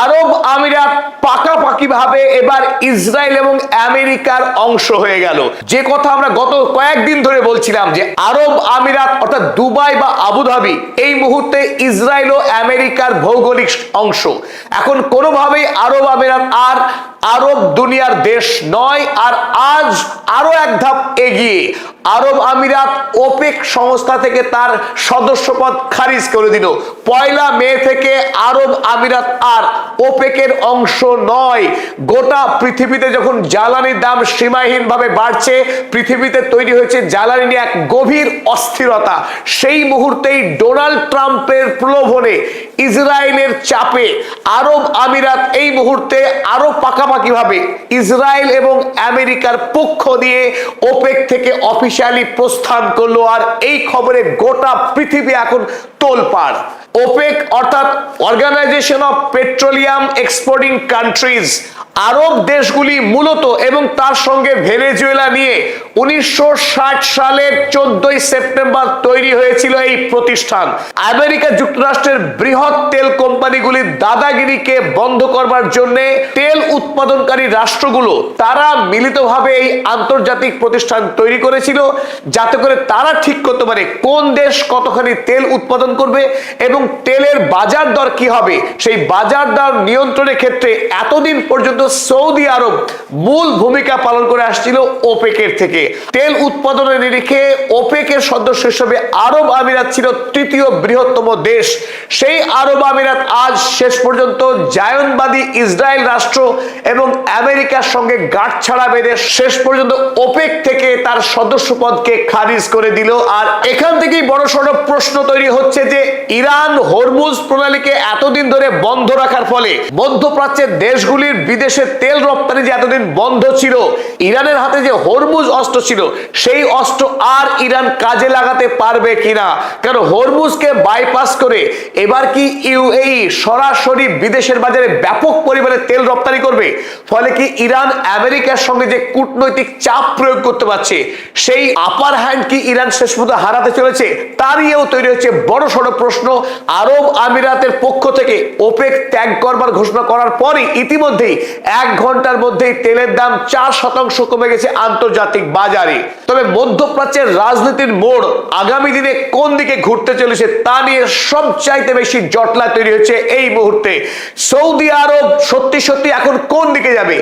আরব আমিরাত পাকাপাকিভাবে এবার ইসরায়েল এবং আমেরিকার অংশ হয়ে গেল। যে কথা আমরা গত কয়েকদিন ধরে বলছিলাম যে আরব আমিরাত অর্থাৎ দুবাই বা আবুধাবি এই মুহূর্তে ইসরায়েল ও আমেরিকার ভৌগোলিক অংশ। এখন কোনোভাবেই আরব আমিরাত আর আরব দুনিয়ার দেশ নয়। আর আজ আরো এক ধাপ এগিয়ে আরব আমিরাত ওপেক সংস্থা থেকে তার সদস্যপদ খারিজ করে দিল। 1 মে থেকে আরব আমিরাত আর ওপেকের অংশ নয়। গোটা পৃথিবীতে যখন জ্বালানির দাম সীমাহীনভাবে বাড়ছে, পৃথিবীতে তৈরি হয়েছে জ্বালানি নিয়ে এক গভীর অস্থিরতা, সেই মুহূর্তেই ডোনাল্ড ট্রাম্পের প্রলোভনে, ইসরায়েলের চাপে আরব আমিরাত এই মুহূর্তে আরো পাকাপাকিভাবে ইসরায়েল এবং আমেরিকার পক্ষ দিয়ে ওপেক থেকে অফিসিয়ালি প্রস্থান করলো। আর এই খবরে গোটা পৃথিবী এখন তোলপাড়। ওপেক অর্থাৎ organisation of petroleum exporting countries, আরব দেশগুলি মূলত এবং তার সঙ্গে ভেনেজুয়েলা নিয়ে 1960 সালের 14 সেপ্টেম্বর তৈরি হয়েছিল এই প্রতিষ্ঠান। আমেরিকা যুক্তরাষ্ট্রের বৃহৎ তেল কোম্পানিগুলির দাদাগিরিকে বন্ধ করবার জন্য তেল উৎপাদনকারী রাষ্ট্রগুলো তারা মিলিতভাবে এই আন্তর্জাতিক প্রতিষ্ঠান তৈরি করেছিল, যাতে করে তারা ঠিক করতে পারে কোন দেশ কতখানি তেল উৎপাদন করবে এবং তেলের বাজার দর কি হবে। সেই বাজার দর নিয়ন্ত্রণের ক্ষেত্রে এতদিন পর্যন্ত সৌদি আরব মূল ভূমিকা পালন করে আসছিল ওপেকের থেকে। তেল উৎপাদনের নিরিখে ওপেকের সদস্য হিসেবে আরব আমিরাত ছিল তৃতীয় বৃহত্তম দেশ। সেই আরব আমিরাত আজ শেষ পর্যন্ত জায়নবাদী ইসরায়েল রাষ্ট্র এবং আমেরিকার সঙ্গে গাঁটছাড়া বেঁধে শেষ পর্যন্ত ওপেক থেকে তার সদস্যপদকে খারিজ করে দিল। আর এখান থেকেই বড়সড় প্রশ্ন তৈরি হচ্ছে যে ইরান হরমুজ প্রণালীকে এতদিন ধরে বন্ধ রাখার ফলে মধ্যপ্রাচ্যের দেশগুলির বিদেশে তেল রপ্তানি যে এতদিন বন্ধ ছিল, ইরানের হাতে যে হরমুজ অস্ত্র ছিল সেই অস্ত্র আর ইরান কাজে লাগাতে পারবে কিনা। কারণ হরমুজকে বাইপাস করে এবার কি ইউএই সরাসরি বিদেশের বাজারে ব্যাপক পরিমাণে তেল রপ্তানি করবে? ফলে কি ইরান আমেরিকার সঙ্গে যে কূটনৈতিক চাপ প্রয়োগ করতে পারছে সেই আপার হ্যান্ড কি ইরান শেষ পর্যন্ত হারাতে চলেছে? তারইও তৈরি হচ্ছে বড়সড় প্রশ্ন। আরব আমিরাতের পক্ষ থেকে ওপেক ত্যাগ করবার ঘোষণা করার পরই ইতিমধ্যেই 1 ঘন্টার মধ্যেই তেলের দাম 4% কমে গেছে আন্তর্জাতিক বাজারে। তবে মধ্যপ্রাচ্যের রাজনীতির মোড় আগামী দিনে কোন দিকে ঘুরতে চলেছে তা নিয়ে সবচাইতে বেশি জটলা তৈরি হচ্ছে এই মুহূর্তে। সৌদি আরব সত্যি সত্যি এখন কোন দিকে যাবে?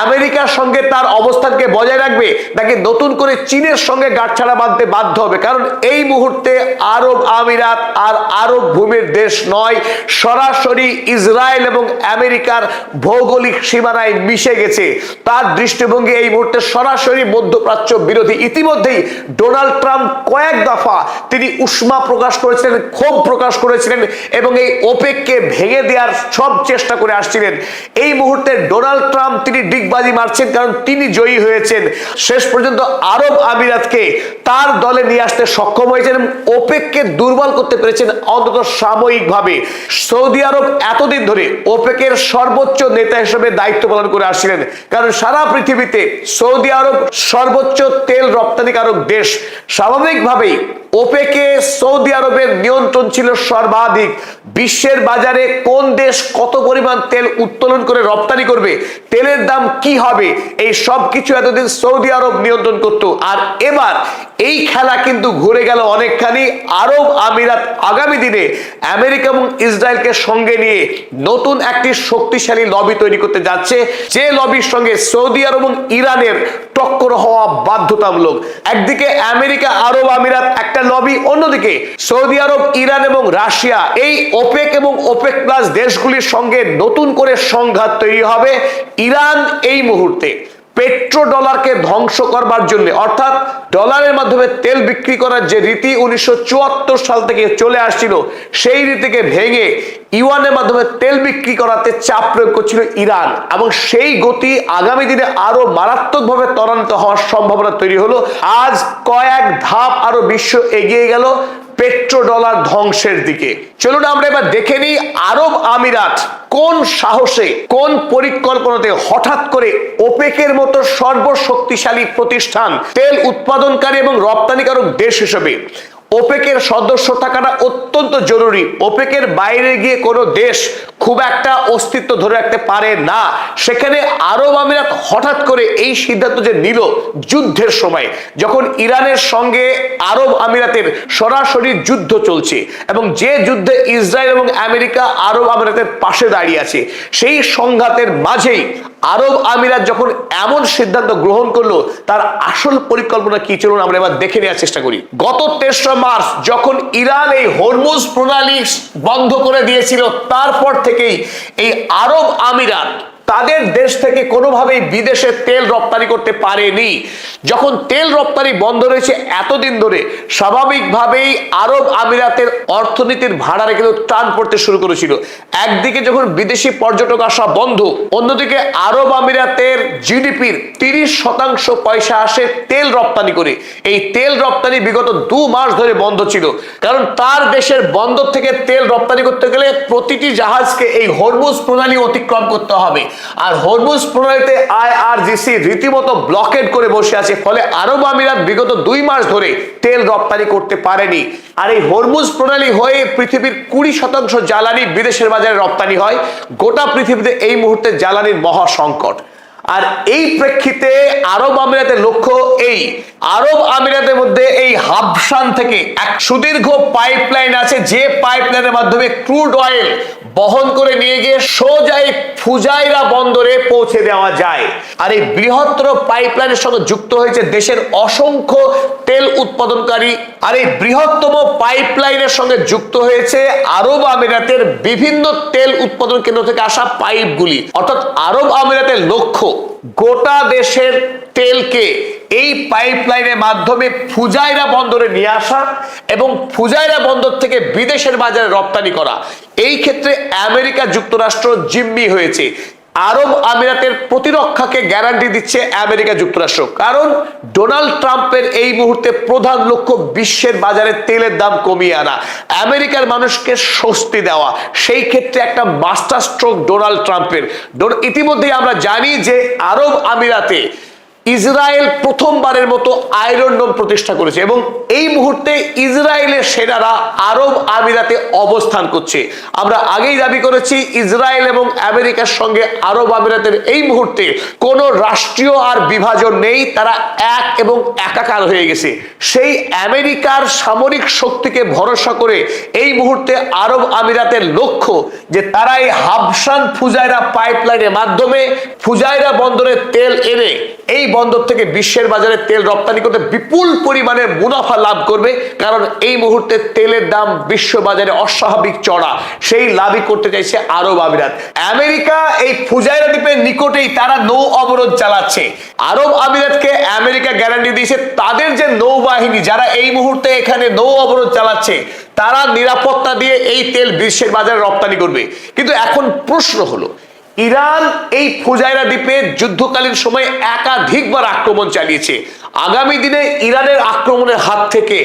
আমেরিকার সঙ্গে তার অবস্থানকে বজায় রাখবে নাকি নতুন করে চীনের সঙ্গে গাঁটছাড়া বাঁধতে বাধ্য হবে? কারণ এই মুহূর্তে আরব আমিরাত আর আরব ভূমির দেশ নয়, সরাসরি ইসরায়েল এবং আমেরিকার ভৌগোলিক সীমানায় মিশে গেছে। তার দৃষ্টিভঙ্গি এই মুহূর্তে সরাসরি মধ্যপ্রাচ্য বিরোধী। ইতিমধ্যেই ডোনাল্ড ট্রাম্প কয়েক দফা তিনি উষ্মা প্রকাশ করেছিলেন, ক্ষোভ প্রকাশ করেছিলেন এবং এই ওপেককে ভেঙে দেওয়ার সব চেষ্টা করে আসছিলেন। এই মুহূর্তে ডোনাল্ড ট্রাম্প তিনি ডিগবাজি মারছেন, কারণ তিনি জয়ী হয়েছেন। শেষ পর্যন্ত আরব আমিরাতকে তার দলে নিয়ে আসতে সক্ষম হয়েছেন এবং ওপেককে দুর্বল করতে পেরেছেন অন্তত সাময়িকভাবে। সৌদি আরব এতদিন ধরে ওপেকের সর্বোচ্চ নেতা হিসেবে দায়িত্ব পালন করে আসছিলেন, কারণ সারা পৃথিবীতে সৌদি আরব সর্বোচ্চ তেল রপ্তানিকারক দেশ। স্বাভাবিকভাবেই ওপেকে সৌদি আরবের নিয়ন্ত্রণ ছিল সর্বাধিক। বিশ্বের বাজারে কোন দেশ কত পরিমাণ তেল উত্তোলন করে রপ্তানি করবে, তেলের দাম কি হবে, এই সব কিছু এতদিন সৌদি আরব নিয়ন্ত্রণ করত। আর এবার এই খেলা কিন্তু ঘুরে গেল অনেকখানি। আরব আমিরাত আগামী দিনে আমেরিকা এবং ইসরায়েলকে সঙ্গে নিয়ে নতুন একটি শক্তিশালী লবি তৈরি করতে যাচ্ছে, যে লবির সঙ্গে সৌদি আরব এবং ইরানের টক্কর হওয়া বাধ্যতামূলক। একদিকে আমেরিকা আরব আমিরাত একটা লবি, অন্যদিকে সৌদি আরব, ইরান এবং রাশিয়া, এই ওপেক এবং ওপেক প্লাস দেশগুলির সঙ্গে নতুন করে সংঘাত তৈরি হবে। ইরান এই মুহূর্তে পেট্রো ডলারকে ধ্বংস করবার জন্য, অর্থাৎ ডলারের মাধ্যমে তেল বিক্রি করার যে রীতি 1974 সাল থেকে চলে আসছিল, সেই রীতিকে ভেঙে ইউয়ানের মাধ্যমে তেল বিক্রি করাতে চাপ প্রয়োগ করছিল ইরান এবং সেই গতি আগামী দিনে আরো মারাত্মকভাবে ত্বরান্বিত হওয়ার সম্ভাবনা তৈরি হলো। আজ কয়েক ধাপ আরো বিশ্ব এগিয়ে গেল পেট্রো ডলার ধ্বংসের দিকে। চলুন আমরা এবার দেখে নিই আরব আমিরাত কোন সাহসে, কোন পরিকল্পনাতে হঠাৎ করে ওপেকের মতো সর্বশক্তিশালী প্রতিষ্ঠান, তেল উৎপাদনকারী এবং রপ্তানিকারক দেশ হিসেবে ওপেকের সদস্য থাকাটা অত্যন্ত জরুরি। ওপেকের বাইরে গিয়ে কোনো দেশ খুব একটা অস্তিত্ব ধরে রাখতে পারে না। সেখানে আরব আমিরাত হঠাৎ করে এই সিদ্ধান্ত যে নিল যুদ্ধের সময়, যখন ইরানের সঙ্গে আরব আমিরাতের সরাসরি যুদ্ধ চলছে এবং যে যুদ্ধে ইসরায়েল এবং আমেরিকা আরব আমিরাতের পাশে দাঁড়িয়ে আছে, সেই সংঘাতের মাঝেই আরব আমিরাত যখন এমন সিদ্ধান্ত গ্রহণ করলো, তার আসল পরিকল্পনা কি চলুন আমরা এবার দেখে নেওয়ার চেষ্টা করি। গত 23 মার্চ যখন ইরান এই হরমুজ প্রণালী বন্ধ করে দিয়েছিল, তারপর থেকেই এই আরব আমিরাত তাদের দেশ থেকে কোনোভাবেই বিদেশে তেল রপ্তানি করতে পারেনি। যখন তেল রপ্তানি বন্ধ রয়েছে এতদিন ধরে, স্বাভাবিকভাবেই আরব আমিরাতের অর্থনীতির ভাড়ারে কিন্তু টান পড়তে শুরু করেছিল। একদিকে যখন বিদেশি পর্যটক আসা বন্ধ, অন্যদিকে আরব আমিরাতের জিডিপির 30% পয়সা আসে তেল রপ্তানি করে। এই তেল রপ্তানি বিগত 2 মাস ধরে বন্ধ ছিল, কারণ তার দেশের বন্দর থেকে তেল রপ্তানি করতে গেলে প্রতিটি জাহাজকে এই হরমুজ প্রণালী অতিক্রম করতে হবে। আর হরমুজ প্রণালীতে আইআরজিসি রীতিমতো ব্লকেড করে বসে আছে, ফলে আরব আমিরাত বিগত 2 মাস ধরে তেল রপ্তানি করতে পারেনি। আর এই হরমুজ প্রণালী হয়ে পৃথিবীর 20% জ্বালানি বিদেশের বাজারে রপ্তানি হয়। গোটা পৃথিবীতে এই মুহূর্তে জ্বালানির মহা সংকট। আর এই প্রেক্ষিতে আরব আমিরাতের লক্ষ্য, এই আরব আমিরাতের মধ্যে এই হাবশান থেকে এক সুদীর্ঘ পাইপলাইন আছে, যে পাইপলাইনের মাধ্যমে ক্রুড অয়েল বহন করে নিয়ে গিয়ে সোজা ফুজাইরা বন্দরে পৌঁছে দেওয়া যায়। আর এই বৃহত্তর পাইপলাইনের সঙ্গে যুক্ত হয়েছে দেশের অসংখ্য তেল উৎপাদনকারী। আর এই বৃহত্তম পাইপলাইনের সঙ্গে যুক্ত হয়েছে আরব আমিরাতের বিভিন্ন তেল উৎপাদন কেন্দ্র থেকে আসা পাইপগুলি। অর্থাৎ আরব আমিরাতের লক্ষ্য গোটা দেশের তেলকে এই পাইপলাইনের মাধ্যমে ফুজাইরা বন্দরে নিয়ে আসা এবং ফুজাইরা বন্দর থেকে বিদেশের বাজারে রপ্তানি করা। এই ক্ষেত্রে আমেরিকা যুক্তরাষ্ট্র জিম্মি হয়েছে। আরব আমিরাতের প্রতিরক্ষাকে গ্যারান্টি দিচ্ছে আমেরিকা যুক্তরাষ্ট্র, কারণ ডোনাল্ড ট্রাম্পের এই মুহূর্তে প্রধান লক্ষ্য বিশ্বের বাজারে তেলের দাম কমিয়ে আনা, আমেরিকার মানুষকে স্বস্তি দেওয়া। সেই ক্ষেত্রে একটা মাস্টার স্ট্রোক ডোনাল্ড ট্রাম্পের। ইতিমধ্যেই আমরা জানি যে আরব আমিরাতে ইসরায়েল প্রথমবারের মতো আয়রন ডোম প্রতিষ্ঠা করেছে এবং এই মুহূর্তে ইসরায়েলের সেনারা আরব আমিরাতে অবস্থান করছে। আমরা আগেই দাবি করেছি ইসরায়েল এবং আমেরিকার সঙ্গে আরব আমিরাতের এই মুহূর্তে কোনো রাষ্ট্রীয় আর বিভাজন নেই, তারা এক এবং একাকার হয়ে গেছে। সেই আমেরিকার সামরিক শক্তিকে ভরসা করে এই মুহূর্তে আরব আমিরাতের লক্ষ্য যে তারা এই হাবশান ফুজাইরা পাইপলাইনের মাধ্যমে ফুজাইরা বন্দরে তেল এনে এই বন্দর থেকে বিশ্বের বাজারে তেল রপ্তানি করতে বিপুল পরিমাণের মুনাফা লাভ করবে। কারণ এই মুহূর্তে তেলের দাম বিশ্ব বাজারে অস্বাভাবিক চড়া, সেই লাভই করতে চাইছে আরব আমিরাত। আমেরিকা এই ফুজাইরা দ্বীপের নিকটেই তারা নৌ অবরোধ চালাচ্ছে। আরব আমিরাতকে আমেরিকা গ্যারান্টি দিয়েছে তাদের যে নৌবাহিনী যারা এই মুহূর্তে এখানে নৌ অবরোধ চালাচ্ছে, তারা নিরাপত্তা দিয়ে এই তেল বিশ্বের বাজারে রপ্তানি করবে। কিন্তু এখন প্রশ্ন হলো, ইরান এই ফুজাইরা দ্বীপে যুদ্ধকালীন সময়ে একাধিকবার আক্রমণ চালিয়েছে। আগামী দিনে ইরানের আক্রমণের হাত থেকে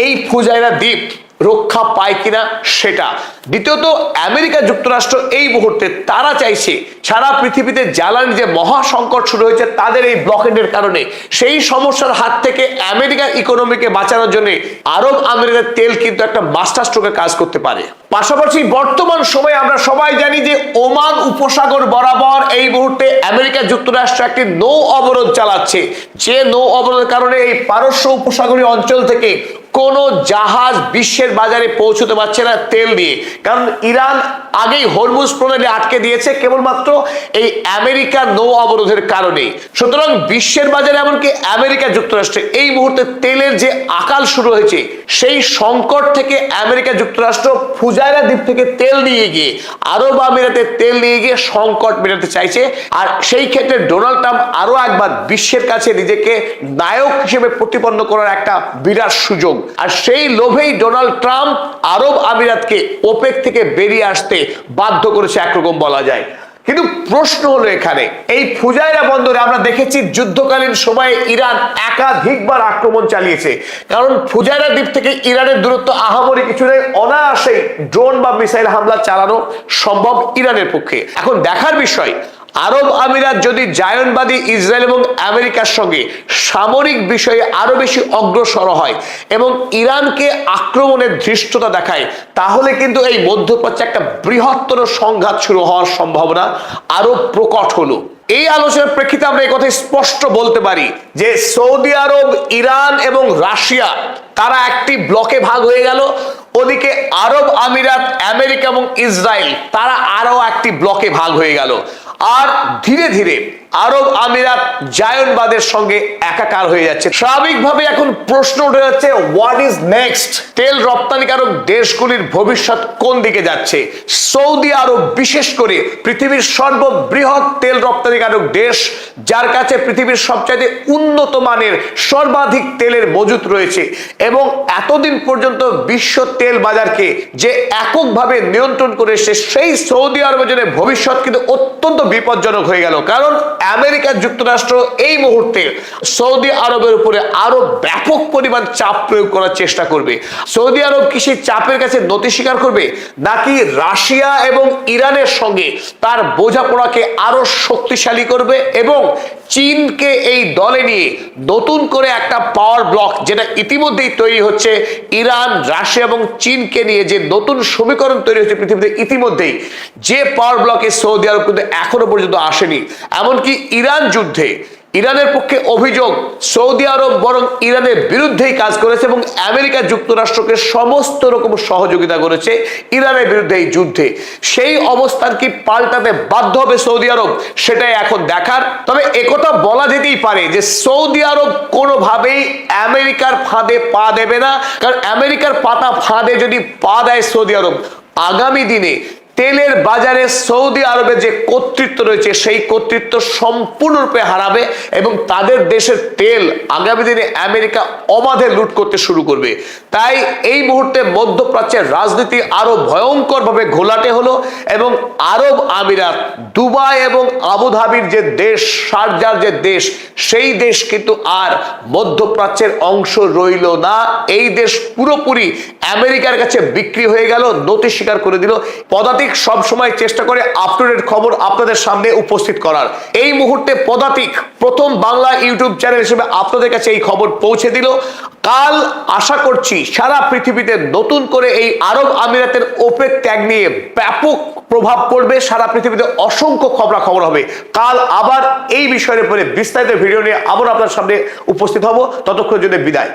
এই ফুজাইরা দ্বীপ রক্ষা পায় কিনা সেটা। দ্বিতীয়ত, আমেরিকা যুক্তরাষ্ট্র এই মুহূর্তে তারা চাইছে সারা পৃথিবীতে জ্বালানির যে মহা সংকট শুরু হয়েছে তাদের এই ব্লকেডের কারণে, সেই সমস্যার হাত থেকে আমেরিকার ইকোনমিকে বাঁচানোর জন্য আরব আমিরাতের তেল কিন্তু একটা মাস্টার স্ট্রোকে কাজ করতে পারে। পাশাপাশি বর্তমান সময়ে আমরা সবাই জানি যে ওমান উপসাগর বরাবর এই মুহূর্তে আমেরিকা যুক্তরাষ্ট্র একটি নৌ অবরোধ চালাচ্ছে, যে নৌ অবরোধের কারণে এই পারস্য উপসাগরীয় অঞ্চল থেকে কোনো জাহাজ বিশ্বের বাজারে পৌঁছতে পারছে না তেল দিয়ে। কারণ ইরান আগেই হরমুজ প্রণালী আটকে দিয়েছে কেবলমাত্র এই আমেরিকার নৌ অবরোধের কারণে। সুতরাং বিশ্বের বাজারে এমনকি আমেরিকা যুক্তরাষ্ট্রে এই মুহূর্তে তেলের যে আকাল শুরু হয়েছে, সেই সংকট থেকে আমেরিকা যুক্তরাষ্ট্র ফুজাইরা দ্বীপ থেকে তেল নিয়ে গিয়ে আরব আমিরাতে তেল নিয়ে গিয়ে সংকট মেটাতে চাইছে। আর সেই ক্ষেত্রে ডোনাল্ড ট্রাম্প আরো একবার বিশ্বের কাছে নিজেকে নায়ক হিসেবে প্রতিপন্ন করার একটা বিরাট সুযোগ। আর সেই লোভেই ডোনাল্ড ট্রাম্প আরব আমিরাতকে ওপেক থেকে বেরিয়ে আসতে বাধ্য করেছে একরকম বলা যায়। কিন্তু প্রশ্ন হলো এখানে এই ফুজাইরা বন্দরে আমরা দেখেছি যুদ্ধকালীন সময়ে ইরান একাধিকবার আক্রমণ চালিয়েছে, কারণ ফুজাইরা দ্বীপ থেকে ইরানের দূরত্ব আহামরি কিছু নেই, অনায়াসেই ড্রোন বা মিসাইল হামলা চালানো সম্ভব ইরানের পক্ষে। এখন দেখার বিষয় আরব আমিরাত যদি জায়নবাদী ইসরায়েল এবং আমেরিকার সঙ্গে সামরিক বিষয়ে আরো বেশি অগ্রসর হয় এবং ইরানকে আক্রমণের ধৃষ্টতা দেখায়, তাহলে কিন্তু এই মধ্যপ্রাচ্যে একটা বৃহত্তর সংঘাত শুরু হওয়ার সম্ভাবনা আরো প্রকট হলো। এই আলোচনার প্রেক্ষিতে আমরা এই কথা স্পষ্ট বলতে পারি যে সৌদি আরব, ইরান এবং রাশিয়া তারা একটি ব্লকে ভাগ হয়ে গেল, ওদিকে আরব আমিরাত, আমেরিকা এবং ইসরায়েল তারা আরো একটি ব্লকে ভাগ হয়ে গেল। আর ধীরে ধীরে আরব আমিরাত জায়নবাদের সঙ্গে একাকার হয়ে যাচ্ছে। স্বাভাবিকভাবে এখন প্রশ্ন উঠে যাচ্ছে, হোয়াট ইজ নেক্সট? তেল রপ্তানিকারক দেশগুলির ভবিষ্যৎ কোন দিকে যাচ্ছে? সৌদি আরব বিশেষ করে পৃথিবীর সর্ববৃহৎ তেল রপ্তানিকারক দেশ, যার কাছে পৃথিবীর সবচাইতে উন্নত মানের সর্বাধিক তেলের মজুত রয়েছে এবং এতদিন পর্যন্ত বিশ্ব তেল বাজারকে যে এককভাবে নিয়ন্ত্রণ করে এসেছে, সেই সৌদি আরবের জন্য ভবিষ্যৎ কিন্তু অত্যন্ত বিপজ্জনক হয়ে গেল। কারণ আমেরিকা যুক্তরাষ্ট্র এই মুহূর্তে সৌদি আরবের উপরে আরো ব্যাপক পরিমাণ চাপ প্রয়োগ করার চেষ্টা করবে। সৌদি আরব কি সেই চাপের কাছে নতি স্বীকার করবে, নাকি রাশিয়া এবং ইরানের সঙ্গে তার বোঝাপড়াকে আরো শক্তিশালী করবে এবং চীনকে এই দলে নিয়ে নতুন করে একটা পাওয়ার ব্লক, যেটা ইতিমধ্যেই তৈরি হচ্ছে, ইরান, রাশিয়া এবং চীনকে নিয়ে যে নতুন সমীকরণ তৈরি হচ্ছে পৃথিবীতে ইতিমধ্যেই, যে পাওয়ার ব্লকে সৌদি আরব কিন্তু এখনো পর্যন্ত আসেনি। এমনকি ইরান যুদ্ধে ইরানের পক্ষে অভিযোগ, সৌদি আরব বরং ইরানের বিরুদ্ধেই কাজ করেছে এবং আমেরিকা যুক্তরাষ্ট্রকে সমস্ত রকম সহযোগিতা করেছে ইরানের বিরুদ্ধে এই যুদ্ধে। সেই অবস্থান কি পাল্টাতে বাধ্য হবে সৌদি আরব, সেটাই এখন দেখার। তবে একথা বলা যেতেই পারে যে সৌদি আরব কোনোভাবেই আমেরিকার ফাঁদে পা দেবে না, কারণ আমেরিকার পাতা ফাঁদে যদি পা দেয় সৌদি আরব, আগামী দিনে তেলের বাজারে সৌদি আরবের যে কর্তৃত্ব রয়েছে সেই কর্তৃত্ব সম্পূর্ণরূপে হারাবে এবং তাদের দেশের তেল আগামী দিনে আমেরিকা অবাধে লুট করতে শুরু করবে। তাই এই মুহূর্তে মধ্যপ্রাচ্যের রাজনীতি আরো ভয়ঙ্করভাবে ঘোলাটে হলো এবং আরব আমিরাত, দুবাই এবং আবুধাবির যে দেশ, শারজার যে দেশ, সেই দেশ কিন্তু আর মধ্যপ্রাচ্যের অংশ রইল না। এই দেশ পুরোপুরি আমেরিকার কাছে বিক্রি হয়ে গেল, নতি স্বীকার করে দিল। পদাতিক সব সময় চেষ্টা করে আপ টু ডেট খবর আপনাদের সামনে উপস্থিত করার। এই মুহূর্তে পদাতিক প্রথম বাংলা ইউটিউব চ্যানেল হিসেবে আপনাদের কাছে এই খবর পৌঁছে দিল। কাল আশা করছি সারা পৃথিবীতে নতুন করে এই আরব আমিরাতের ওপেক ট্যাগ নিয়ে ব্যাপক প্রভাব পড়বে, সারা পৃথিবীতে অসংখ্য খবরাখবর হবে। কাল আবার এই বিষয়ের উপরে বিস্তারিত ভিডিও নিয়ে আবার আপনার সামনে উপস্থিত হব। ততক্ষণ জন্য বিদায়।